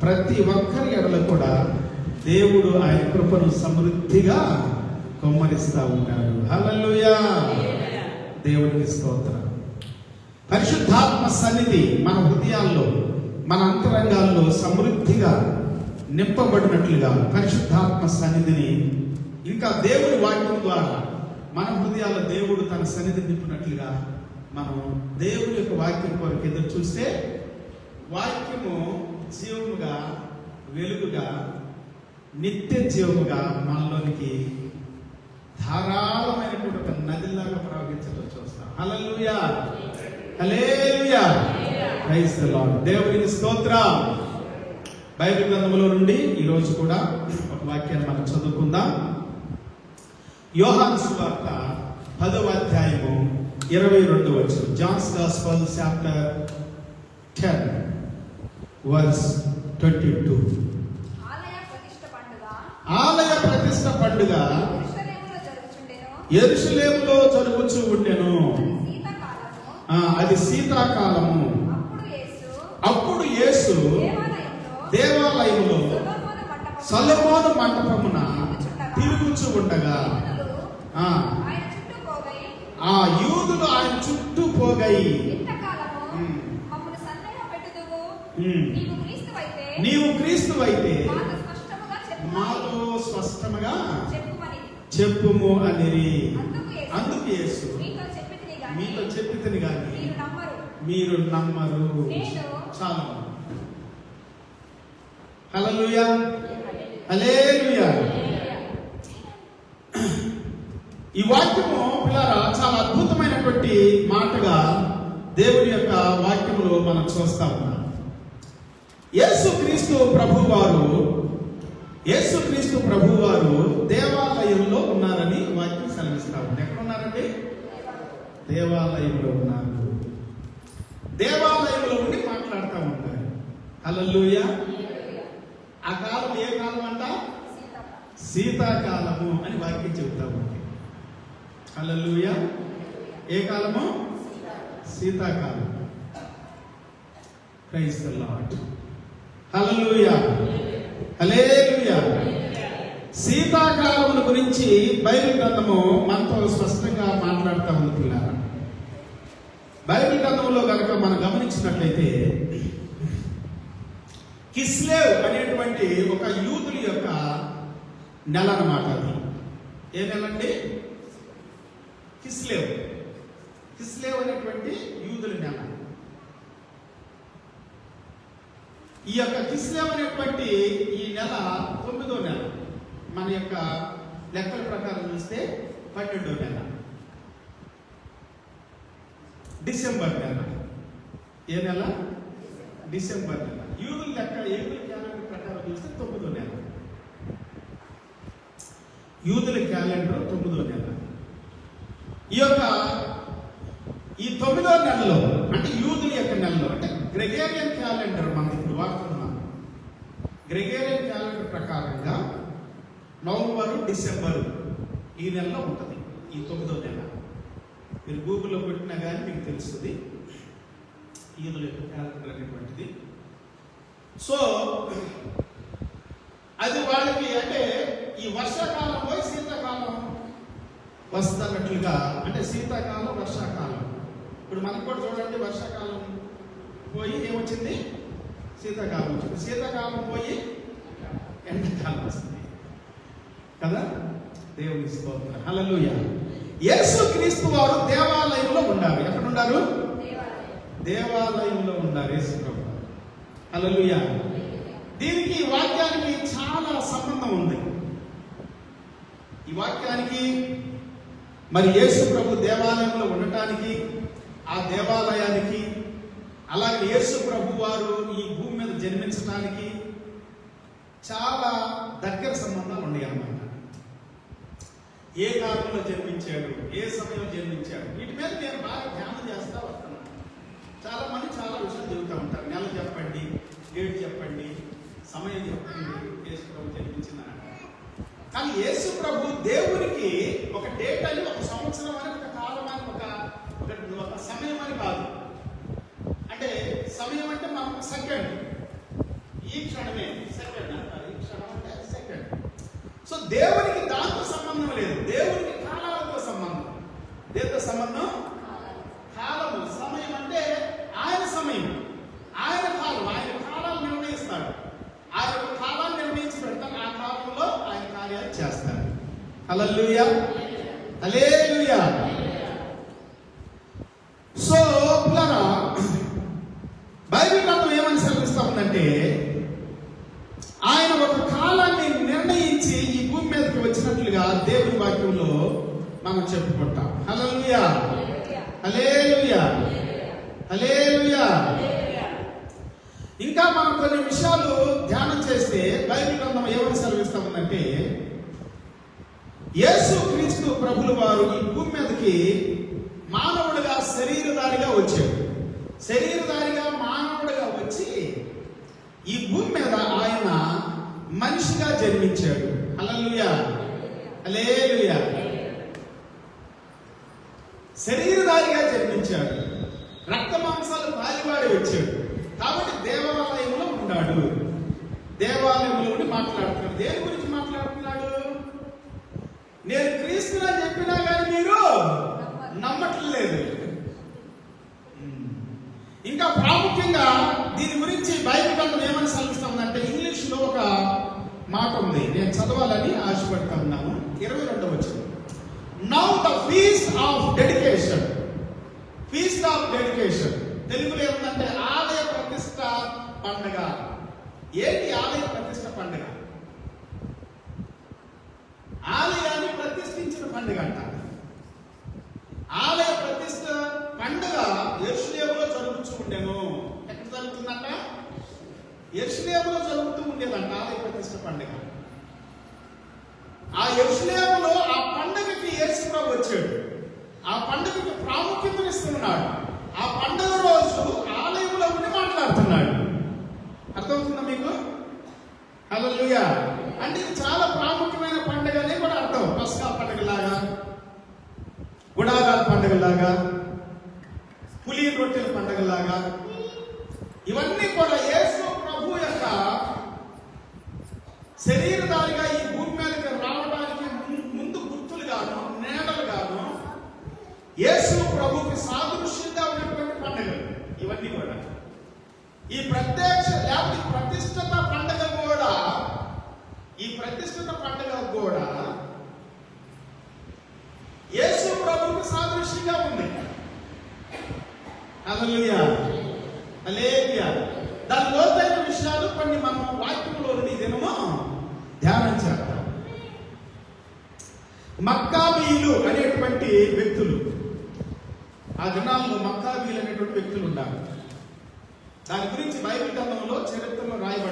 ప్రతి ఒక్కరి ఎడల కూడా దేవుడు ఆయన కృపను సమృద్ధిగా కొమ్మరిస్తా ఉంటాడు. హల్లెలూయా, దేవునికి స్తోత్రం. పరిశుద్ధాత్మ సన్నిధి మన హృదయాల్లో, మన అంతరంగాల్లో సమృద్ధిగా నింపబడినట్లుగా పరిశుద్ధాత్మ సన్నిధిని ఇంకా దేవుని వాక్యం ద్వారా మన హృదయాల్లో దేవుడు తన సన్నిధి నింపినట్లుగా మనం దేవుని యొక్క వాక్యం కొరకు ఎదురు చూస్తే వాక్యము జీవముగా, వెలుగుగా, నిత్య జీవముగా మనలోనికి ధారాళమైనటువంటి ఒక నదిలాగా ప్రవహించడం చూస్తాం. హల్లెలూయా, హల్లెలూయా, ప్రైజ్ ది లార్డ్. దేవునికి స్తోత్రం. బైబిల్ గ్రంథంలో నుండి ఈరోజు కూడా ఒక వాక్యాన్ని మనం చదువుకుందాం. యోహాను సువార్త 10వ అధ్యాయము 22వ వచనం. John's gospel chapter 10 verse 22. ఆలయ ప్రతిష్ఠ పండుగ యెరూషలేములో జరుగుచూ ఉండెను. అది శీతాకాలము. అప్పుడు యేసు దేవాలయములో సొలొమోను మంటపమున తిరుగుచూ ఉండగా ఆ యూదులు ఆయన చుట్టూ పోగై, నీవు క్రీస్తువైతే మాతో స్పష్టముగా చెప్పుము అనిరి. అందుకు యేసు, మీతో చెప్పితిని గాని మీరు నమ్మరు. చాలు. హల్లెలూయా, హల్లెలూయా. ఈ వాక్యము పిల్లరా చాలా అద్భుతమైనటువంటి మాటగా దేవుని యొక్క వాక్యములో మనం చూస్తా ఉన్నాం. యేసుక్రీస్తు ప్రభువారు దేవాలయంలో ఉన్నారని వాక్యం సెలవిస్తా ఉంది. ఎక్కడ ఉన్నారండి? దేవాలయంలో ఉన్నారు. దేవాలయంలో ఉండి మాట్లాడుతూ ఉంటారు. హల్లెలూయా. ఆ కాలం ఏ కాలం అంట? శీతాకాలము అని వాక్యం చెబుతా ఉంది. హల్లెలూయా. ఏ కాలము? శీతాకాలం. Praise the Lord. Hallelujah, hallelujah. శీతాకాలముల గురించి బైబిల్ గ్రంథము మనతో స్పష్టంగా మాట్లాడుతూ ఉంది పిల్లలు. బైబిల్ గ్రంథంలో కనుక మనం గమనించినట్లయితే కిస్లేవ్ అనేటువంటి ఒక యూదుల యొక్క నెల అన్నమాట. అది ఏ నెల అండి? కిస్లేవ్ అనేటువంటి యూదుల నెల. ఈ యొక్క కిస్లేవ్ అనేటువంటి ఈ నెల 9వ నెల. మన యొక్క లెక్కల ప్రకారం చూస్తే 12వ నెల, డిసెంబర్ నెల. ఏ నెల? డిసెంబర్ నెల. యూదుల లెక్క ఏప్రిల్ క్యాలెండర్ ప్రకారం చూస్తే 9వ నెల. యూదుల క్యాలెండర్ 9వ నెల. ఈ 9వ నెలలో అంటే యూదుల యొక్క నెలలో అంటే గ్రెగేరియన్ క్యాలెండర్ మనం ఇప్పుడు వాడుతున్నాం. గ్రెగేరియన్ క్యాలెండర్ ప్రకారంగా నవంబరు, డిసెంబరు ఈ నెలలో ఉంటుంది. ఈ 9వ నెల మీరు గూగుల్లో పెట్టినా కానీ మీకు తెలుస్తుంది యూదుల యొక్క క్యాలెండర్ అనేటువంటిది. సో అది వాళ్ళకి అంటే ఈ వర్షాకాలం పోయి శీతాకాలం వస్తున్నట్లుగా, అంటే శీతాకాలం, వర్షాకాలం. ఇప్పుడు మనకు కూడా చూడండి, వర్షాకాలం పోయి ఏమొచ్చింది? శీతాకాలం వచ్చింది. శీతాకాలం పోయి ఎండాకాలం వస్తుంది కదా. దేవుని స్తోత్రం. హల్లెలూయా. యేసుక్రీస్తు వారు దేవాలయంలో ఉన్నారు. ఎక్కడ ఉన్నారు? దేవాలయంలో ఉన్నారు యేసు ప్రభు. హల్లెలూయా. దీనికి ఈ వాక్యానికి చాలా సంబంధం ఉంది. ఈ వాక్యానికి మరి యేసు ప్రభు దేవాలయంలో ఉండటానికి, ఆ దేవాలయానికి, అలాగే యేసు ప్రభు వారు ఈ భూమి మీద జన్మించడానికి చాలా దగ్గర సంబంధాలు ఉన్నాయి అన్నమాట. ఏ కాలంలో జన్మించాడు, ఏ సమయంలో జన్మించాడు, వీటి మీద నేను బాగా ధ్యానం చేస్తా వస్తున్నాను. చాలా మంది చాలా విషయాలు చెబుతూ ఉంటారు. నెల చెప్పండి, డేట్ చెప్పండి, సమయం చెప్పండి, యేసు ప్రభు జన్మించిన. కానీ యేసు ప్రభు దేవునికి ఒక డేట్ అని, ఒక సంవత్సరం అని, ఒక కాలం అని, ఒక సమయం అని కాదు. అంటే సమయం అంటే మనకు సెకండ్, ఈ క్షణమే దేవునికి దాంతో సంబంధం లేదు. దేవునికి కాలాలతో సంబంధం. దేంతో సంబంధం? కాలము. సమయం అంటే ఆయన సమయం, ఆయన కాలం, ఆయన కాలాలు నిర్ణయిస్తాడు. ఆయన ఒక కాలాన్ని నిర్ణయించి పెడతాడు. ఆ కాలంలో ఆయన కార్యాలు చేస్తాడు. హల్లెలూయా, హల్లెలూయా. సో పిల్లరా, బైబిల్ గ్రంథం ఏమని సెలవిస్తా ఉందంటే, ఆయన ఒక కాలాన్ని నిర్ణయించి ఈ భూమి మీదకి వచ్చినట్లుగా దేవుని వాక్యంలో మనం చెప్పుకుంటాం. హల్లెలూయా, హల్లెలూయా, హల్లెలూయా. ఇంకా మనం కొన్ని విషయాలు ధ్యానం చేస్తే బైబిల్ గ్రంథం ఏమని సెలవిస్తా ఉందంటే, యేసు క్రీస్తు ప్రభుల వారు ఈ భూమి మీదకి మానవుడిగా శరీరధారిగా వచ్చాడు. శరీరధారిగా మానవుడిగా వచ్చి ఈ భూమి మీద ఆయన మనిషిగా జన్మించాడు. హల్లెలూయా, హల్లెలూయా. శరీరధారిగా జన్మించాడు. రక్త మాంసాలు పాలివాడి వచ్చాడు. కాబట్టి దేవాలయంలో ఉన్నాడు. దేవాలయంలో ఉండి మాట్లాడుతున్నాడు. దేని గురించి మాట్లాడుతున్నాడు? నేను క్రీస్తుని చెప్పినా కానీ మీరు నమ్మట్లేదు. ఇంకా ప్రాముఖ్యంగా దీని గురించి బైబిల్ గ్రంథం ఏమని సెలవిస్తుందంటే, ఇంగ్లీష్ లో ఒక మాట ఉంది, నేను చదవాలని ఆశపడతా ఉన్నాను. 22వ వచనం. Now the feast of dedication. Feast of dedication తెలుగులో ఏముందంటే ఆలయ ప్రతిష్ట పండుగ. ఏంటి ఆలయ ప్రతిష్ట పండుగ? ఆలయాన్ని ప్రతిష్ఠించిన పండుగ అంట. ఆలయ ప్రతిష్ట పండుగ యెరూషలేములో జరుగుతూ ఉండేను. ఎక్కడ జరుగుతుందంట? యెరూషలేములో జరుగుతూ ఉండేదంట ఆలయ ప్రతిష్ట పండుగ. ఆ యెరూషలేములో ఆ పండుగకి యేసు ప్రభు వచ్చాడు. ఆ పండుగకి ప్రాముఖ్యతనిస్తున్నాడు. ఆ పండుగ రోజు ఆలయంలో ఉండి మాట్లాడుతున్నాడు. అర్థమవుతుందా మీకు? హల్లెలూయా. అంటే ఇది చాలా ప్రాముఖ్యమైన పండుగ అని కూడా అర్థం. పస్కా పండుగలాగా, గుడారాల పండుగలాగా, పులి రొట్టెల పండుగలాగా, ఇవన్నీ కూడా యేసు ప్రభు యొక్క శరీరధారిగా ఈ భూమి మీదకి రావడానికి ముందు గుర్తులుగాను, నేడలుగాను, యేసు ప్రభుకి సాదృశ్యంగా ఉన్నటువంటి పండుగలు ఇవన్నీ కూడా. ఈ ప్రత్యక్ష లేకపోతే ప్రతిష్ఠిత పండుగ కూడా, ఈ ప్రతిష్ఠిత పండుగ కూడా యేసు ప్రభుకి సాదృశ్యంగా ఉంది. హల్లెలూయా, హల్లెలూయా. దాని లోతైన విషయాలు కొన్ని మనం వాక్యంలో దినము ధ్యానం చేద్దాం. మక్కాబీయులు అనేటువంటి వ్యక్తులు, ఆ దినాల్లో మక్కాబీయులు అనేటువంటి వ్యక్తులు ఉన్నారు. దాని గురించి బైబిల్ గ్రంథంలో చరిత్రలో రాయబడింది.